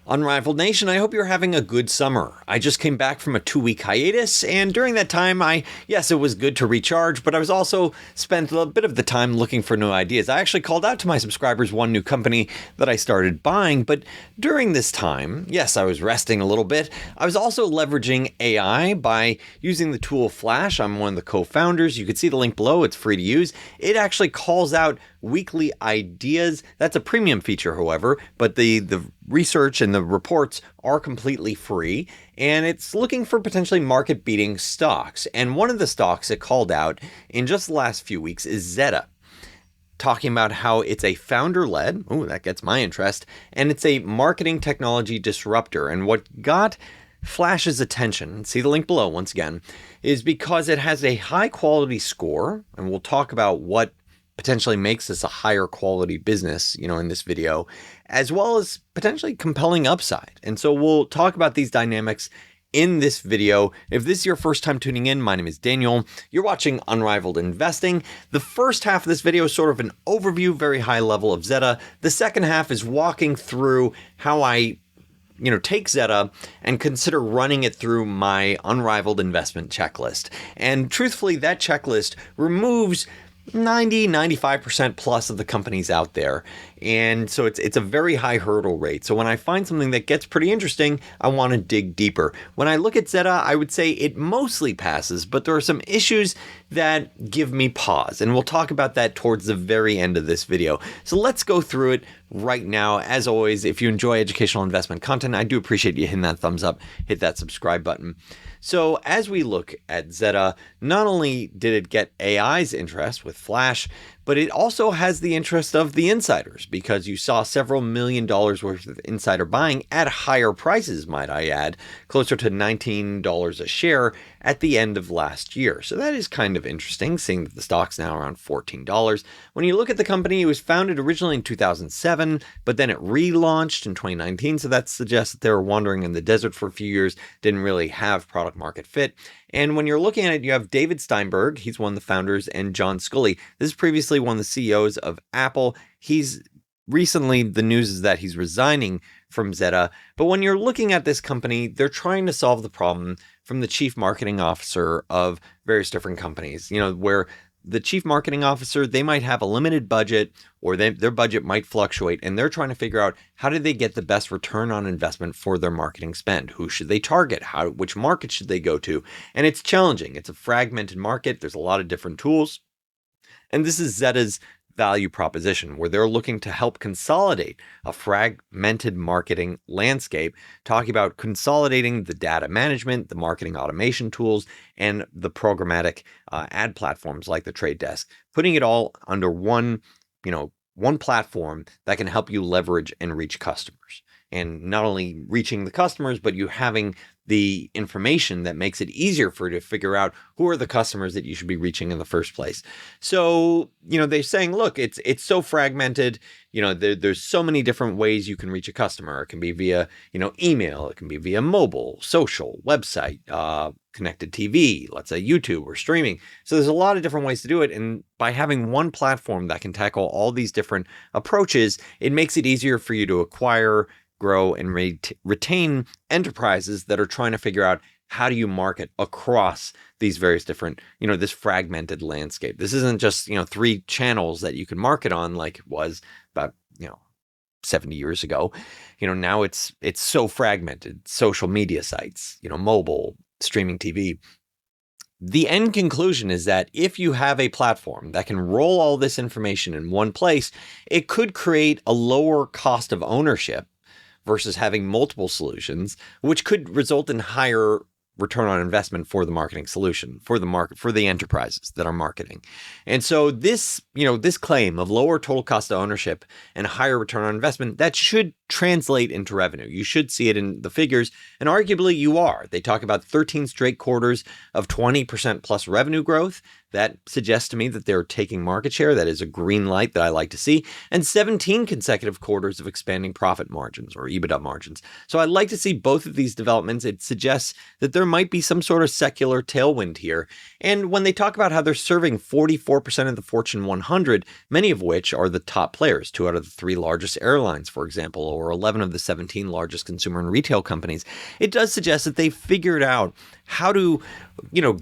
Unrivaled Nation, I hope you're having a good summer. I just came back from a 2-week hiatus, and during that time, yes, it was good to recharge, but I was also spent a bit of the time looking for new ideas. I actually called out to my subscribers one new company that I started buying, but during this time, yes, I was resting a little bit. I was also leveraging AI by using the tool Flash. I'm one of the co-founders. You can see the link below. It's free to use. It actually calls out weekly ideas. That's a premium feature, however, but the research and the reports are completely free, and it's looking for potentially market-beating stocks. And one of the stocks it called out in just the last few weeks is Zeta, talking about how it's a founder-led, that gets my interest, and it's a marketing technology disruptor. And what got Flash's attention, see the link below once again, is because it has a high-quality score, and we'll talk about what potentially makes this a higher quality business, in this video, as well as potentially compelling upside. And so we'll talk about these dynamics in this video. If this is your first time tuning in, my name is Daniel. You're watching Unrivaled Investing. The first half of this video is sort of an overview, very high level of Zeta. The second half is walking through how I take Zeta and consider running it through my unrivaled investment checklist. And truthfully, that checklist removes 95% plus of the companies out there. And so it's a very high hurdle rate. So when I find something that gets pretty interesting, I want to dig deeper. When I look at Zeta, I would say it mostly passes, but there are some issues that give me pause. And we'll talk about that towards the very end of this video. So let's go through it right now. As always, if you enjoy educational investment content, I do appreciate you hitting that thumbs up, hit that subscribe button. So as we look at Zeta, not only did it get AI's interest with Flash, but it also has the interest of the insiders, because you saw several $1 million worth of insider buying at higher prices, might I add, closer to $19 a share at the end of last year. So that is kind of interesting, seeing that the stock's now around $14. When you look at the company, it was founded originally in 2007, but then it relaunched in 2019. So that suggests that they were wandering in the desert for a few years, didn't really have product market fit. And when you're looking at it, you have David Steinberg, he's one of the founders, and John Sculley. This is previously one of the CEOs of Apple. Recently, the news is that he's resigning from Zeta. But when you're looking at this company, they're trying to solve the problem from the chief marketing officer of various different companies, where the chief marketing officer, they might have a limited budget, or their budget might fluctuate, and they're trying to figure out how do they get the best return on investment for their marketing spend? Who should they target? Which market should they go to? And it's challenging. It's a fragmented market. There's a lot of different tools. And this is Zeta's value proposition, where they're looking to help consolidate a fragmented marketing landscape, talking about consolidating the data management, the marketing automation tools, and the programmatic ad platforms like the Trade Desk, putting it all under one platform that can help you leverage and reach customers. And not only reaching the customers, but you having the information that makes it easier for you to figure out who are the customers that you should be reaching in the first place. So, they're saying, look, it's so fragmented, there's so many different ways you can reach a customer. It can be via, email, it can be via mobile, social, website, connected TV, let's say YouTube or streaming. So there's a lot of different ways to do it. And by having one platform that can tackle all these different approaches, it makes it easier for you to acquire, grow, and retain enterprises that are trying to figure out how do you market across these various different, this fragmented landscape. This isn't just, 3 channels that you can market on like it was about, 70 years ago. Now it's so fragmented. Social media sites, mobile, streaming TV. The end conclusion is that if you have a platform that can roll all this information in one place, it could create a lower cost of ownership versus having multiple solutions, which could result in higher return on investment for the marketing solution, for the market, for the enterprises that are marketing. And so this claim of lower total cost of ownership and higher return on investment, that should translate into revenue. You should see it in the figures, and arguably you are. They talk about 13 straight quarters of 20% plus revenue growth. That suggests to me that they're taking market share. That is a green light that I like to see. And 17 consecutive quarters of expanding profit margins or EBITDA margins. So I'd like to see both of these developments. It suggests that there might be some sort of secular tailwind here. And when they talk about how they're serving 44% of the Fortune 100, many of which are the top players, 2 out of the 3 largest airlines, for example, or 11 of the 17 largest consumer and retail companies, it does suggest that they've figured out how to,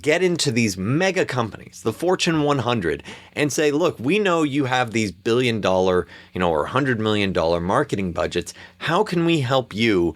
get into these mega companies, the Fortune 100, and say, look, we know you have these $1 billion, or $100 million marketing budgets. How can we help you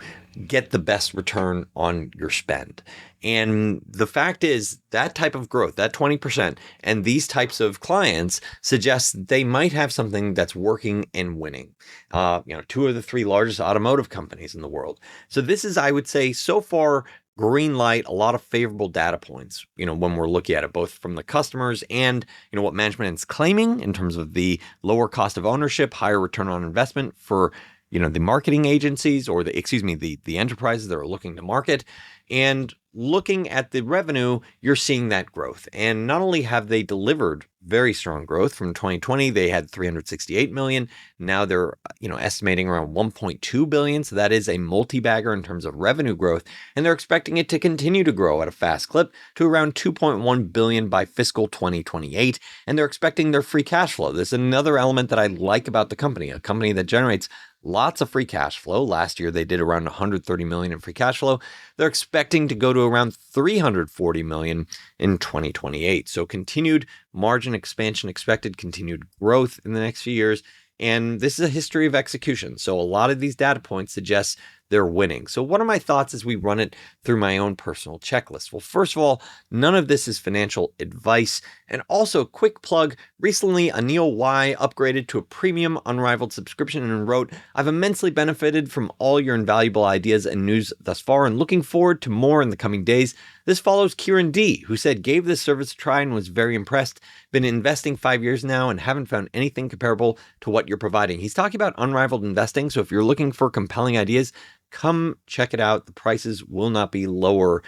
get the best return on your spend? And the fact is that type of growth, that 20%, and these types of clients suggest they might have something that's working and winning. 2 of the 3 largest automotive companies in the world. So this is, I would say, so far, green light, a lot of favorable data points, when we're looking at it, both from the customers and, what management is claiming in terms of the lower cost of ownership, higher return on investment for, the marketing agencies or the enterprises that are looking to market. And looking at the revenue, you're seeing that growth. And not only have they delivered very strong growth from 2020, they had 368 million. Now they're, estimating around 1.2 billion. So that is a multi-bagger in terms of revenue growth. And they're expecting it to continue to grow at a fast clip to around 2.1 billion by fiscal 2028. And they're expecting their free cash flow. This is another element that I like about the company, a company that generates lots of free cash flow. Last year, they did around 130 million in free cash flow. They're expecting to go to around 340 million in 2028. So continued margin expansion expected, continued growth in the next few years. And this is a history of execution. So a lot of these data points suggest they're winning. So what are my thoughts as we run it through my own personal checklist? Well, first of all, none of this is financial advice. And also, quick plug, recently Anil Y upgraded to a premium unrivaled subscription and wrote, I've immensely benefited from all your invaluable ideas and news thus far and looking forward to more in the coming days. This follows Kieran D, who said, gave this service a try and was very impressed. Been investing 5 years now and haven't found anything comparable to what you're providing. He's talking about unrivaled investing. So if you're looking for compelling ideas, come check it out. The prices will not be lower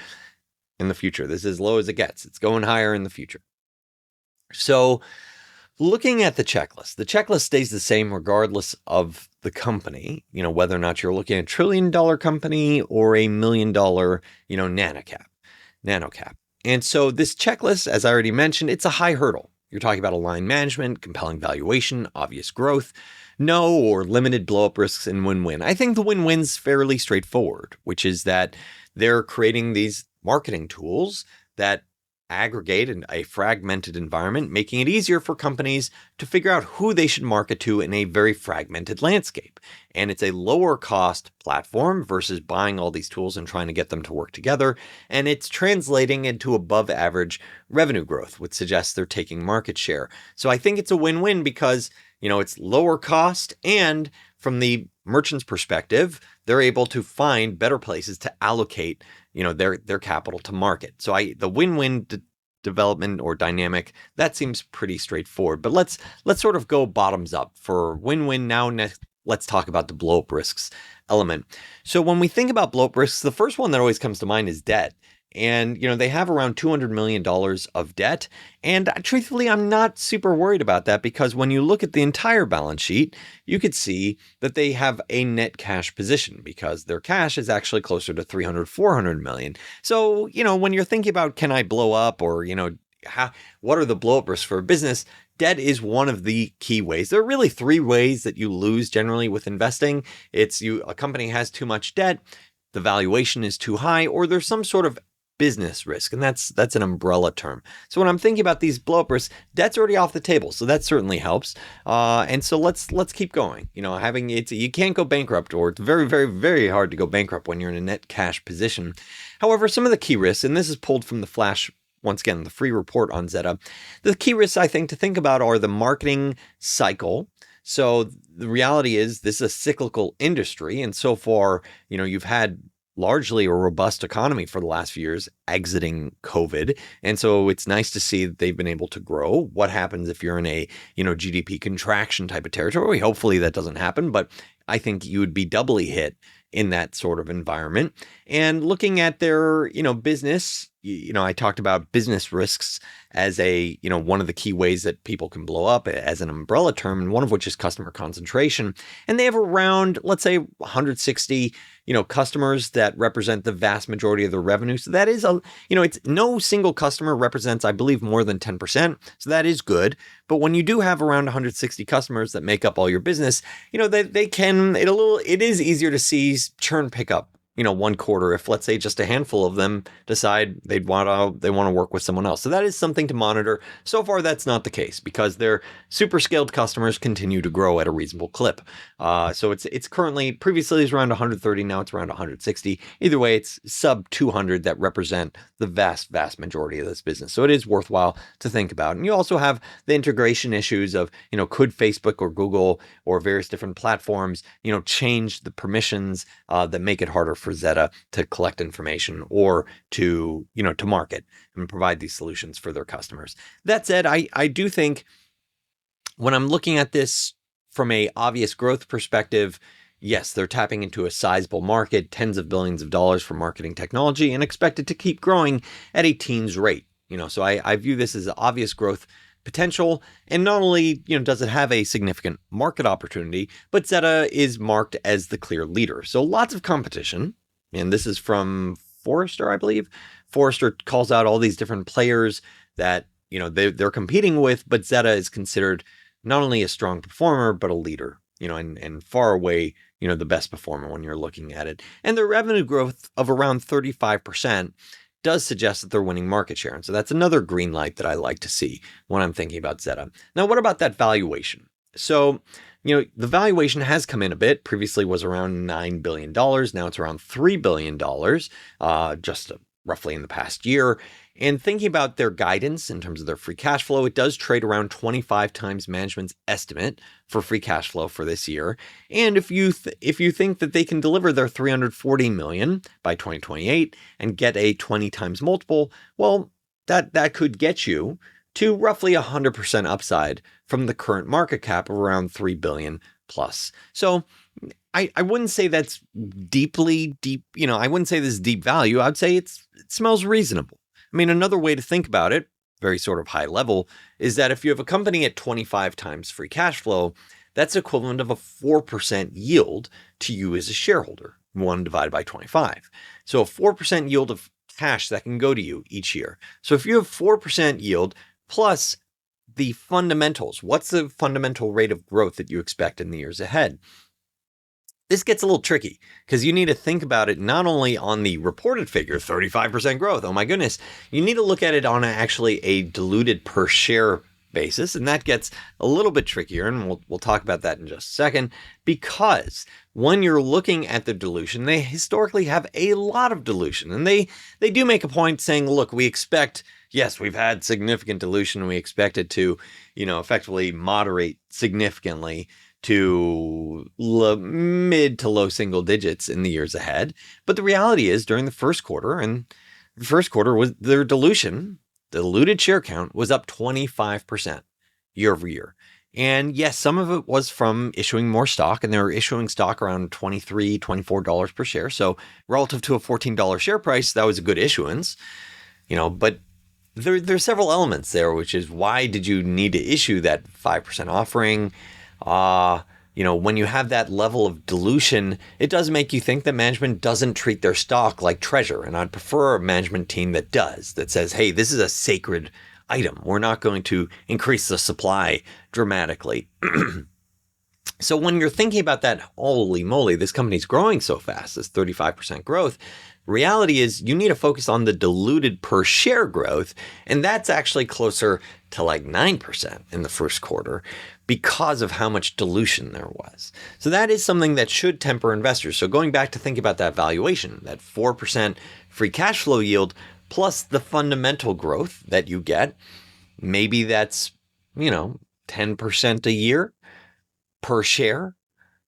in the future. This is as low as it gets. It's going higher in the future. So looking at the checklist stays the same regardless of the company, whether or not you're looking at a $1 trillion company or a $1 million, nanocap. And so this checklist, as I already mentioned, it's a high hurdle. You're talking about aligned management, compelling valuation, obvious growth, no or limited blow-up risks, and win-win. I think the win-win's fairly straightforward, which is that they're creating these marketing tools that aggregate in a fragmented environment, making it easier for companies to figure out who they should market to in a very fragmented landscape. And it's a lower cost platform versus buying all these tools and trying to get them to work together. And it's translating into above average revenue growth, which suggests they're taking market share. So I think it's a win-win because, it's lower cost, and from the merchant's perspective, they're able to find better places to allocate, their capital to market. So the win-win development or dynamic, that seems pretty straightforward. But let's sort of go bottoms up for win-win now. Next, let's talk about the blow-up risks element. So when we think about blow-up risks, the first one that always comes to mind is debt. And, they have around $200 million of debt. And truthfully, I'm not super worried about that because when you look at the entire balance sheet, you could see that they have a net cash position because their cash is actually closer to 400 million. So, when you're thinking about, can I blow up or, what are the blow up risks for a business? Debt is one of the key ways. There are really 3 ways that you lose generally with investing. It's a company has too much debt, the valuation is too high, or there's some sort of business risk, and that's an umbrella term. So when I'm thinking about these blow-up risks, debt's already off the table, so that certainly helps. And so let's keep going. You can't go bankrupt, or it's very, very, very hard to go bankrupt when you're in a net cash position. However, some of the key risks, and this is pulled from the Flash, once again, the free report on Zeta, the key risks I think to think about are the marketing cycle. So the reality is this is a cyclical industry, and so far, you've had largely a robust economy for the last few years exiting COVID. And so it's nice to see that they've been able to grow. What happens if you're in a, GDP contraction type of territory? Hopefully that doesn't happen, but I think you would be doubly hit in that sort of environment. And looking at their, business, I talked about business risks as one of the key ways that people can blow up as an umbrella term, and one of which is customer concentration. And they have around, let's say, 160, customers that represent the vast majority of their revenue. So that is it's no single customer represents, I believe, more than 10%. So that is good. But when you do have around 160 customers that make up all your business, it is easier to see churn pick up one quarter if, let's say, just a handful of them decide they want to work with someone else. So that is something to monitor. So far, that's not the case because their super scaled customers continue to grow at a reasonable clip. So it's currently, previously it was around 130, now it's around 160. Either way, it's sub 200 that represent the vast majority of this business. So it is worthwhile to think about. And you also have the integration issues of, could Facebook or Google or various different platforms, change the permissions that make it harder for Zeta to collect information or to market and provide these solutions for their customers. That said, I do think when I'm looking at this from a obvious growth perspective, yes, they're tapping into a sizable market, tens of billions of dollars for marketing technology, and expect it to keep growing at a teens rate. So I view this as obvious growth potential. And not only, does it have a significant market opportunity, but Zeta is marked as the clear leader. So lots of competition. And this is from Forrester, I believe. Forrester calls out all these different players that, they're competing with, but Zeta is considered not only a strong performer, but a leader, and far away, the best performer when you're looking at it. And their revenue growth of around 35% does suggest that they're winning market share. And so that's another green light that I like to see when I'm thinking about Zeta. Now, what about that valuation? So, the valuation has come in a bit. Previously was around $9 billion. Now it's around $3 billion, just roughly in the past year. And thinking about their guidance in terms of their free cash flow, it does trade around 25 times management's estimate for free cash flow for this year. And if you think that they can deliver their $340 million by 2028 and get a 20 times multiple, well, that could get you to roughly 100% upside from the current market cap of around $3 billion plus. So I wouldn't say that's deeply deep. I wouldn't say this is deep value. I'd say it smells reasonable. I mean, another way to think about it, very sort of high level, is that if you have a company at 25 times free cash flow, that's equivalent of a 4% yield to you as a shareholder, 1 divided by 25. So a 4% yield of cash that can go to you each year. So if you have 4% yield plus the fundamentals, what's the fundamental rate of growth that you expect in the years ahead? This gets a little tricky because you need to think about it not only on the reported figure, 35% growth. Oh my goodness. You need to look at it on actually a diluted per share basis. And that gets a little bit trickier. And we'll talk about that in just a second, because when you're looking at the dilution, they historically have a lot of dilution. And they do make a point saying, look, we expect, yes, we've had significant dilution. We expect it to, effectively moderate significantly to mid to low single digits in the years ahead. But the reality is during the first quarter, was their diluted share count was up 25% year over year. And yes, some of it was from issuing more stock, and they were issuing stock around $23, $24 per share. So relative to a $14 share price, that was a good issuance, but there's several elements there, which is why did you need to issue that 5% offering? When you have that level of dilution, it does make you think that management doesn't treat their stock like treasure. And I'd prefer a management team that does, that says, hey, this is a sacred item. We're not going to increase the supply dramatically. So when you're thinking about that, holy moly, this company's growing so fast, this 35% growth, reality is you need to focus on the diluted per share growth. And that's actually closer to like 9% in the first quarter because of how much dilution there was. So that is something that should temper investors. So going back to think about that valuation, that 4% free cash flow yield plus the fundamental growth that you get, maybe that's, 10% a year per share.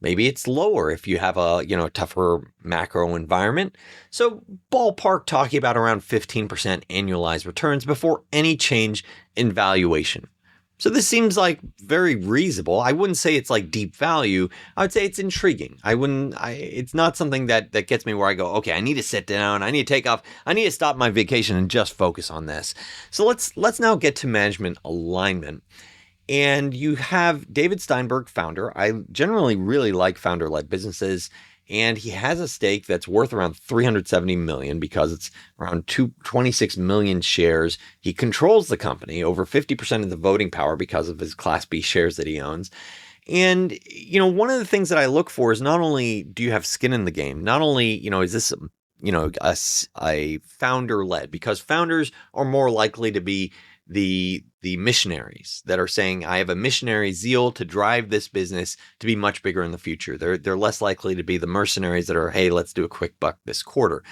Maybe it's lower if you have a, tougher macro environment. So ballpark talking about around 15% annualized returns before any change in valuation. So this seems like very reasonable. I wouldn't say it's like deep value. I would say it's intriguing. It's not something that gets me where I go, okay, I need to sit down. I need to take off. I need to stop my vacation and just focus on this. So let's now get to management alignment. And you have David Steinberg, founder. I generally really like founder-led businesses. And he has a stake that's worth around 370 million because it's around 26 million shares. He controls the company, over 50% of the voting power because of his Class B shares that he owns. And, one of the things that I look for is not only do you have skin in the game, not only, is this, a founder-led, because founders are more likely to be the missionaries that are saying, I have a missionary zeal to drive this business to be much bigger in the future. They're less likely to be the mercenaries that are, hey, let's do a quick buck this quarter.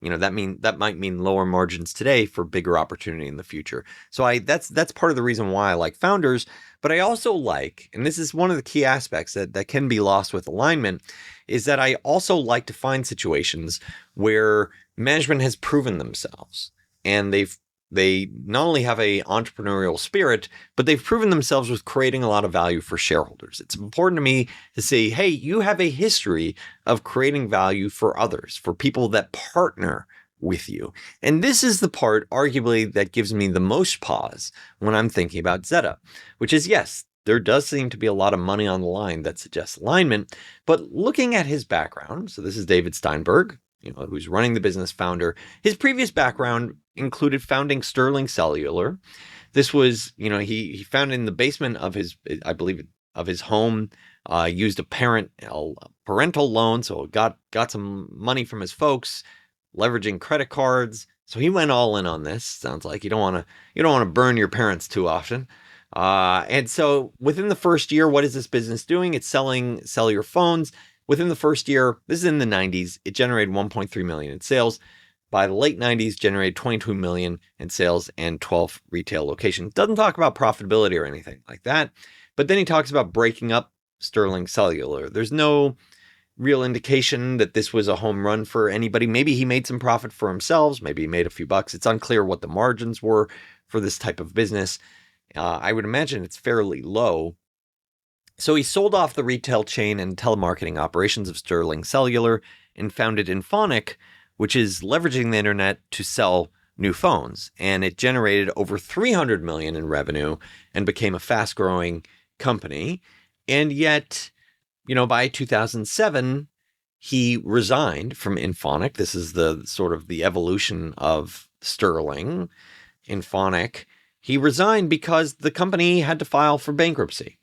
That might mean lower margins today for bigger opportunity in the future. So that's part of the reason why I like founders. But I also like, and this is one of the key aspects that can be lost with alignment, is that I also like to find situations where management has proven themselves and they not only have a entrepreneurial spirit, but they've proven themselves with creating a lot of value for shareholders. It's important to me to say, hey, you have a history of creating value for others, for people that partner with you. And this is the part, arguably, that gives me the most pause when I'm thinking about Zeta, which is, yes, there does seem to be a lot of money on the line that suggests alignment, but looking at his background, so this is David Steinberg, who's running the business, founder. His previous background included founding Sterling Cellular. This was, he found in the basement of his, I believe, of his home, used a parental loan, so got some money from his folks, leveraging credit cards. So he went all in on this. Sounds like you don't want to burn your parents too often. And so within the first year, what is this business doing? It's selling cellular phones. Within the first year, this is in the 90s, it generated 1.3 million in sales. By the late 90s, generated 22 million in sales and 12 retail locations. Doesn't talk about profitability or anything like that. But then he talks about breaking up Sterling Cellular. There's no real indication that this was a home run for anybody. Maybe he made some profit for himself. Maybe he made a few bucks. It's unclear what the margins were for this type of business. I would imagine it's fairly low. So he sold off the retail chain and telemarketing operations of Sterling Cellular and founded Infonic, which is leveraging the internet to sell new phones. And it generated over 300 million in revenue and became a fast-growing company. And yet, by 2007, he resigned from Infonic. This is the sort of the evolution of Sterling, Infonic. He resigned because the company had to file for bankruptcy.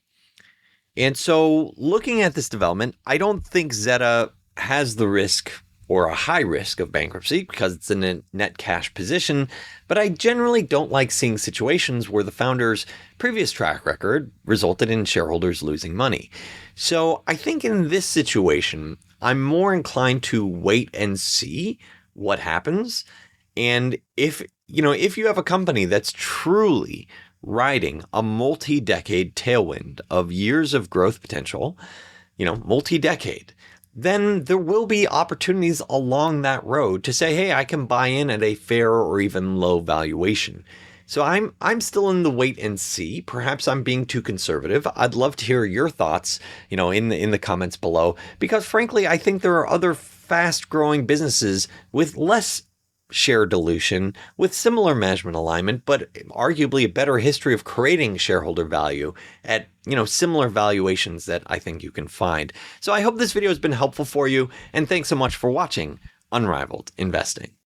And so looking at this development, I don't think Zeta has the risk or a high risk of bankruptcy because it's in a net cash position. But I generally don't like seeing situations where the founder's previous track record resulted in shareholders losing money. So I think in this situation, I'm more inclined to wait and see what happens. And if you have a company that's truly riding a multi-decade tailwind of years of growth potential, multi-decade, then there will be opportunities along that road to say, hey, I can buy in at a fair or even low valuation. So I'm still in the wait and see. Perhaps I'm being too conservative. I'd love to hear your thoughts, in the comments below, because frankly, I think there are other fast-growing businesses with less share dilution, with similar management alignment, but arguably a better history of creating shareholder value at, similar valuations that I think you can find. So I hope this video has been helpful for you, and thanks so much for watching Unrivaled Investing.